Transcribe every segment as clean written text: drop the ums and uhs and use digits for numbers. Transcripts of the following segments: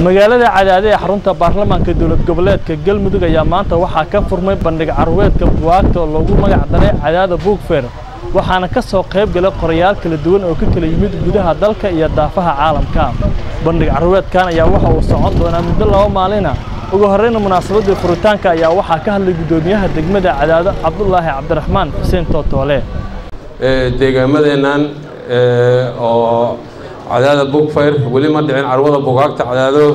magaalada Cadaade ee xarunta baarlamaanka dawlad goboleedka Galmudug ayaa maanta waxaa ka furmay bandhig carweedka buugaagta oo lagu magac daray Cadaade Book Fair waxaana ka soo qayb galay qorayaal kala duwan oo ka kala yimid gudaha dalka iyo daafaha caalamka bandhig carweedkan ayaa waxa uu socon doonaa muddo 2 maalin ugu horreyn munaasabada furitaanka ayaa waxaa ka hadlay gudoomiyaha degmada Cadaade Cabdullaahi Cabdiraxmaan Xuseen Tootoole deegaamadeennaan oo Cadaade Book Fair wali ma dhicin carwada buugaagta Cadaado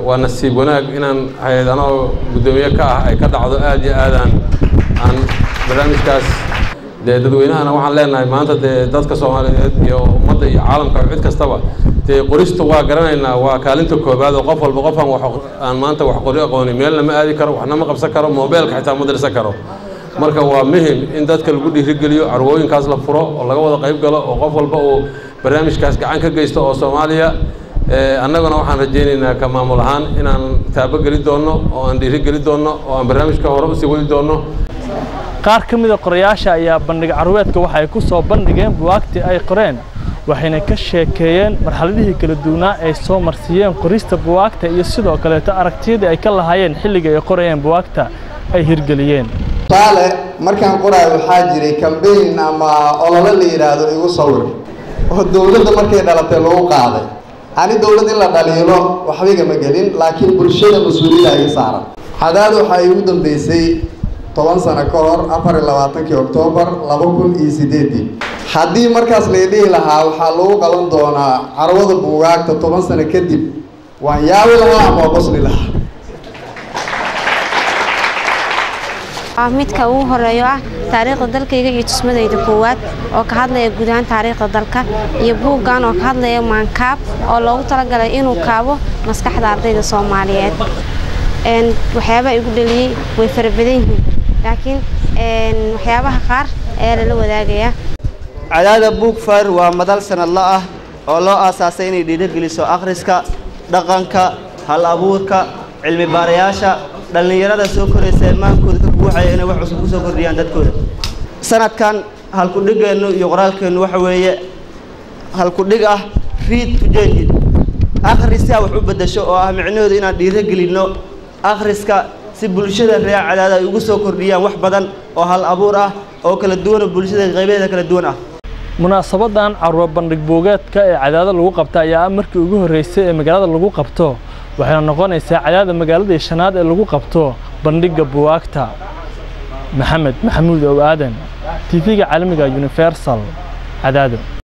waa nasiib wanaag inaan hay'adano gudoomiye ka ah ay ka dhacdo aad iyo aad aan barnaamijkaas dadweynaha waxaan leenahay maanta dadka Soomaaliyeed iyo ummadda iyo caalamka cid kastaba qoristu waa garanaynaa waa kaalinta koobaad oo qof walba qof aan maanta wax qori aqooni meel lama aadi karo waxna ma qabsan karo mobilka xitaa ma dirsan karo marka waa muhiim in dadka lagu dhiirigeliyo carwooyinkaas la furo oo laga wada qayb galo oo qof walba uu barnaamijkaas gacan ka geysto oo Soomaaliya annaguna waxaan rajaynaynaa ka maamul ahaan inaan taabageli doono oo aan dhiirigeli doono oo aan barnaamijka hore u sii wadi doono qaar ka mid ah qorayaasha ayaa bandhig carweedka waxa ay ku soo bandhigeen buugaagtii ay qoreen waxayna ka sheekeeyeen marxaladihii kala duwanaa ay soo marsiiyeen qorista buugaagta iyo sidoo kale aragtiyada ay ka lahaayeen xilliga ay qorayeen buugaagta ay hirgeliyeen taale markaan qoray waxaa jiray campaign ama olole la yiraahdo igu sawir oo dawladda markay dhalatay loo qaaday ani dawladda la dhaliilo waxba ma gelin laakiin bulshada mas'uuliyadda ay saaran Cadaade waxa ay ugu dambeysay 10 sano ka hor 24 Oktoobar 2008 haddii markaas la dhihi lahaa waxaa lagu qaban doonaa carwada buugaagta 10 sano kadib waan yaabi lahaa ama qosli lahaa midka ugu horeeyo ah taariikhda dalkayga iyo tusmadayda koowaad oo ka hadlaya guud ahaan taariikhda dalka iyo buuggan oo ka hadlaya maankaab oo loogu talagalay inuu kaabo maskaxda ardayda Soomaaliyeed waxyaabaha igu dhaliyay way farabadan yihiin laakiin waxyaabaha qaar ayaa la wadaagaya Cadaade Book Fair waa madal sanadle ah oo loo aasaasay inay dhiirigeliso akhriska dhaqanka hal abuurka cilmi baarayaasha dhalinyarada soo koraysa maankooda ka buuxaya inay wax cusub ku soo kordhiyaan dadkooda sanadkan halku dhigeenu iyo qoraalkeenu waxa weeye halku dhig ah read to change akhriska wax u bedesho oo ah micnaheedu inaan dhiirigelino akhriska si bulshada reer Cadaade ay ugu soo kordhiyaan wax badan oo hal abuur ah oo kala duwan bulshada qaybaheeda kala duwan ah munaasabadan carwo bandhig buugaadka ee Cadaade lagu qabtay ayaa markii ugu horeysay ee magaalada lagu qabto waxay noqonaysaa Cadaade magaalada shanaad ee lagu qabto bandhigga buugaagta Maxamed Maxamuud oo aadan TV-ga caalamiga Universal Cadaade